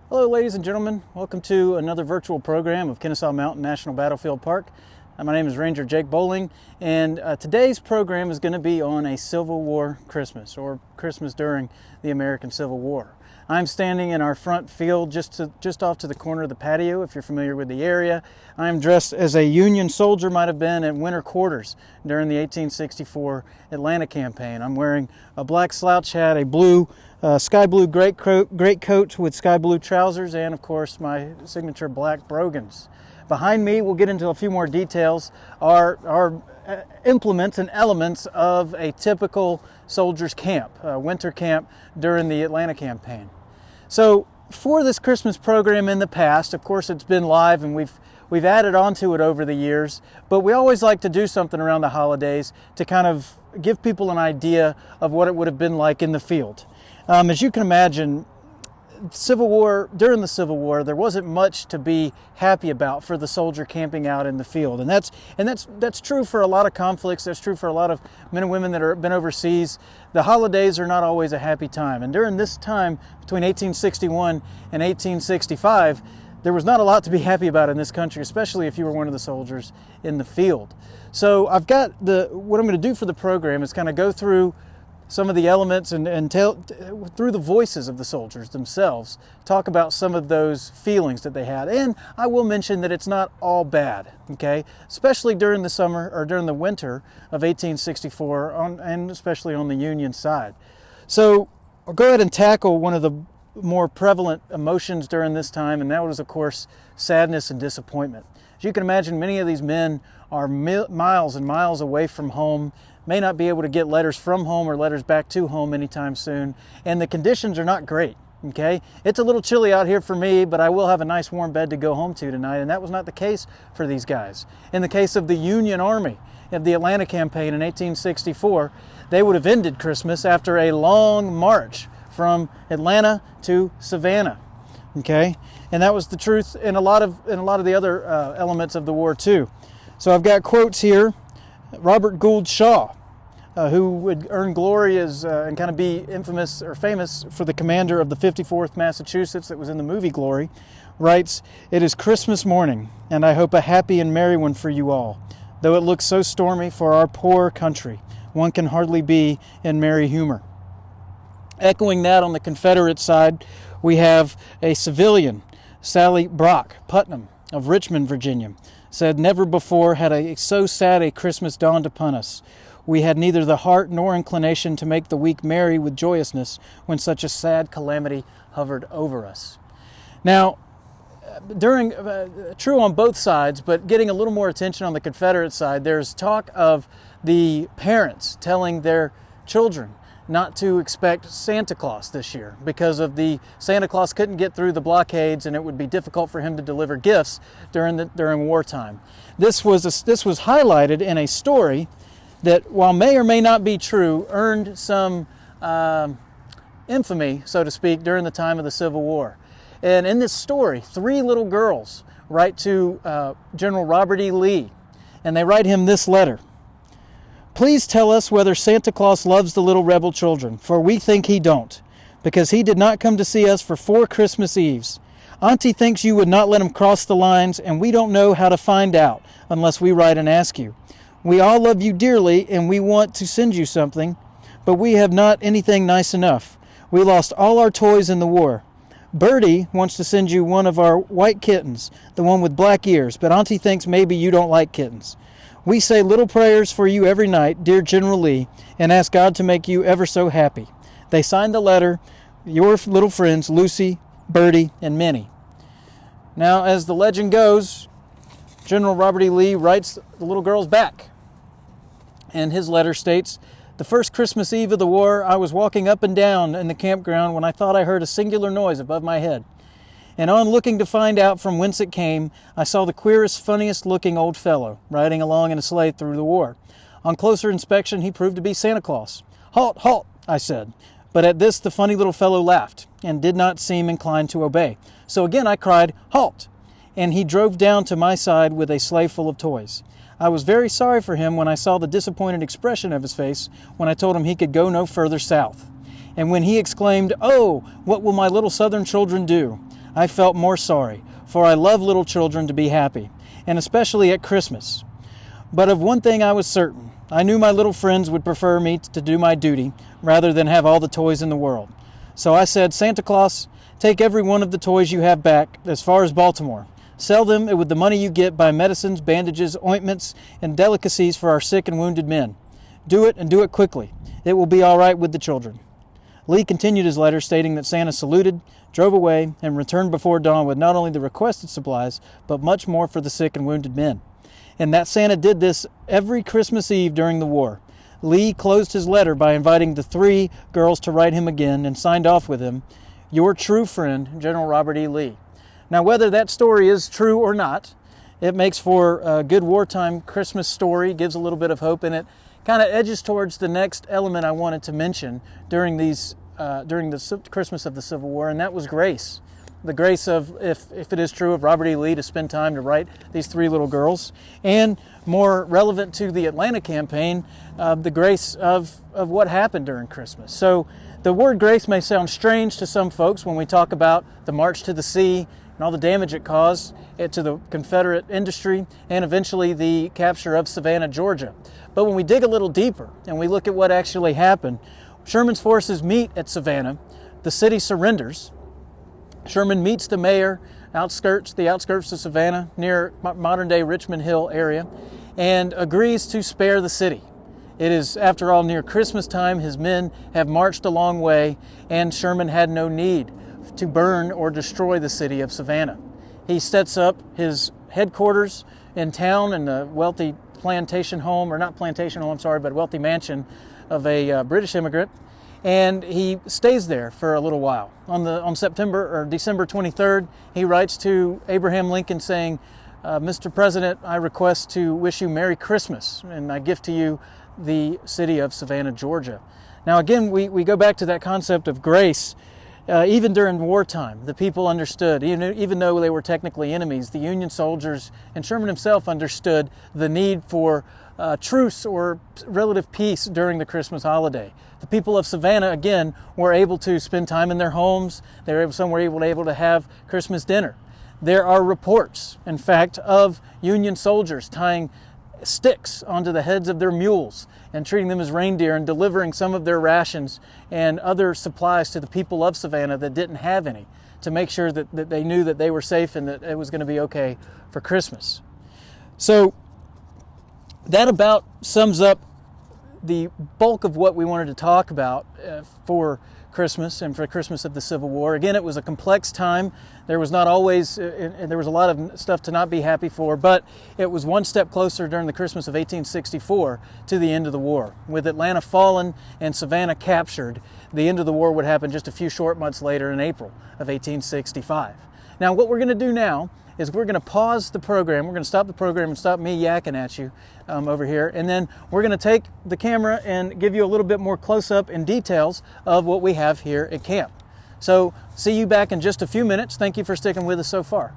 Hello ladies and gentlemen, welcome to another virtual program of Kennesaw Mountain National Battlefield Park. My name is Ranger Jake Bowling, and today's program is going to be on a Civil War Christmas, or Christmas during the American Civil War. I'm standing in our front field just off to the corner of the patio, if you're familiar with the area. I'm dressed as a Union soldier might have been in winter quarters during the 1864 Atlanta campaign. I'm wearing a black slouch hat, a blue sky blue greatcoat with sky blue trousers, and of course my signature black brogans. Behind me, we'll get into a few more details, are implements and elements of a typical soldier's camp, winter camp during the Atlanta campaign. So for this Christmas program in the past, of course it's been live and we've added onto it over the years, but we always like to do something around the holidays to kind of give people an idea of what it would have been like in the field. As you can imagine, during the Civil War, there wasn't much to be happy about for the soldier camping out in the field, and that's true for a lot of conflicts. That's true for a lot of men and women that have been overseas. The holidays are not always a happy time, and during this time between 1861 and 1865, there was not a lot to be happy about in this country, especially if you were one of the soldiers in the field. So what I'm going to do for the program is kind of go through some of the elements and tell through the voices of the soldiers themselves, talk about some of those feelings that they had. And I will mention that it's not all bad, okay? Especially during the summer or during the winter of 1864, and especially on the Union side. So I'll go ahead and tackle one of the more prevalent emotions during this time, and that was, of course, sadness and disappointment. As you can imagine, many of these men are miles and miles away from home, may not be able to get letters from home or letters back to home anytime soon, and the conditions are not great, okay? It's a little chilly out here for me, but I will have a nice warm bed to go home to tonight, and that was not the case for these guys. In the case of the Union Army of the Atlanta campaign in 1864, they would have ended Christmas after a long march from Atlanta to Savannah, okay? And that was the truth in a lot of the other elements of the war too. So I've got quotes here. Robert Gould Shaw, who would earn glory as and kind of be infamous or famous for the commander of the 54th Massachusetts that was in the movie Glory, writes, "It is Christmas morning, and I hope a happy and merry one for you all. Though it looks so stormy for our poor country, one can hardly be in merry humor." Echoing that on the Confederate side, we have a civilian, Sally Brock Putnam of Richmond, Virginia, said, "Never before had so sad a Christmas dawned upon us. We had neither the heart nor inclination to make the week merry with joyousness when such a sad calamity hovered over us." Now, true on both sides, but getting a little more attention on the Confederate side, there's talk of the parents telling their children not to expect Santa Claus this year because of the Santa Claus couldn't get through the blockades and it would be difficult for him to deliver gifts during wartime. This was highlighted in a story that, while may or may not be true, earned some infamy, so to speak, during the time of the Civil War. And in this story, 3 little girls write to General Robert E. Lee, and they write him this letter. "Please tell us whether Santa Claus loves the little rebel children, for we think he don't, because he did not come to see us for 4 Christmas Eves. Auntie thinks you would not let him cross the lines, and we don't know how to find out unless we write and ask you. We all love you dearly, and we want to send you something, but we have not anything nice enough. We lost all our toys in the war. Bertie wants to send you one of our white kittens, the one with black ears, but Auntie thinks maybe you don't like kittens. We say little prayers for you every night, dear General Lee, and ask God to make you ever so happy." They signed the letter, "Your little friends, Lucy, Bertie, and Minnie." Now, as the legend goes, General Robert E. Lee writes the little girls back. And his letter states, "The first Christmas Eve of the war, I was walking up and down in the campground when I thought I heard a singular noise above my head. And on looking to find out from whence it came, I saw the queerest, funniest looking old fellow riding along in a sleigh through the war. On closer inspection, he proved to be Santa Claus. 'Halt, halt,' I said. But at this, the funny little fellow laughed and did not seem inclined to obey. So again I cried, 'Halt!' and he drove down to my side with a sleigh full of toys. I was very sorry for him when I saw the disappointed expression of his face when I told him he could go no further south. And when he exclaimed, 'Oh, what will my little southern children do?' I felt more sorry, for I love little children to be happy, and especially at Christmas. But of one thing I was certain. I knew my little friends would prefer me to do my duty rather than have all the toys in the world. So I said, Santa Claus, take every one of the toys you have back as far as Baltimore. Sell them, and with the money you get, buy medicines, bandages, ointments, and delicacies for our sick and wounded men. Do it, and do it quickly. It will be all right with the children. Lee continued his letter, stating that Santa saluted, drove away, and returned before dawn with not only the requested supplies, but much more for the sick and wounded men. And that Santa did this every Christmas Eve during the war. Lee closed his letter by inviting the 3 girls to write him again and signed off with him, "Your true friend, General Robert E. Lee." Now, whether that story is true or not, it makes for a good wartime Christmas story, gives a little bit of hope, and it kind of edges towards the next element I wanted to mention during the Christmas of the Civil War, and that was grace. The grace of, if it is true, of Robert E. Lee to spend time to write these 3 little girls, and more relevant to the Atlanta campaign, the grace of what happened during Christmas. So the word grace may sound strange to some folks when we talk about the March to the Sea and all the damage it caused to the Confederate industry and eventually the capture of Savannah, Georgia. But when we dig a little deeper and we look at what actually happened, Sherman's forces meet at Savannah, the city surrenders. Sherman meets the mayor, the outskirts of Savannah, near modern-day Richmond Hill area, and agrees to spare the city. It is, after all, near Christmas time. His men have marched a long way, and Sherman had no need to burn or destroy the city of Savannah. He sets up his headquarters in town in the wealthy plantation home, or not plantation home, I'm sorry, but wealthy mansion of a British immigrant. And he stays there for a little while. On December 23rd, he writes to Abraham Lincoln saying, Mr. President, I request to wish you Merry Christmas, and I gift to you the city of Savannah, Georgia. Now again, we go back to that concept of grace. Even during wartime, the people understood, even though they were technically enemies, the Union soldiers and Sherman himself understood the need for truce or relative peace during the Christmas holiday. The people of Savannah, again, were able to spend time in their homes. Some were able to have Christmas dinner. There are reports, in fact, of Union soldiers tying sticks onto the heads of their mules and treating them as reindeer and delivering some of their rations and other supplies to the people of Savannah that didn't have any, to make sure that they knew that they were safe and that it was going to be okay for Christmas. So that about sums up the bulk of what we wanted to talk about for Christmas and for Christmas of the Civil War. Again, it was a complex time. There was not always, there was a lot of stuff to not be happy for, but it was one step closer during the Christmas of 1864 to the end of the war. With Atlanta fallen and Savannah captured, the end of the war would happen just a few short months later in April of 1865. Now, what we're going to do now is we're going to pause the program. We're going to stop the program and stop me yakking at you over here. And then we're going to take the camera and give you a little bit more close-up and details of what we have here at camp. So see you back in just a few minutes. Thank you for sticking with us so far.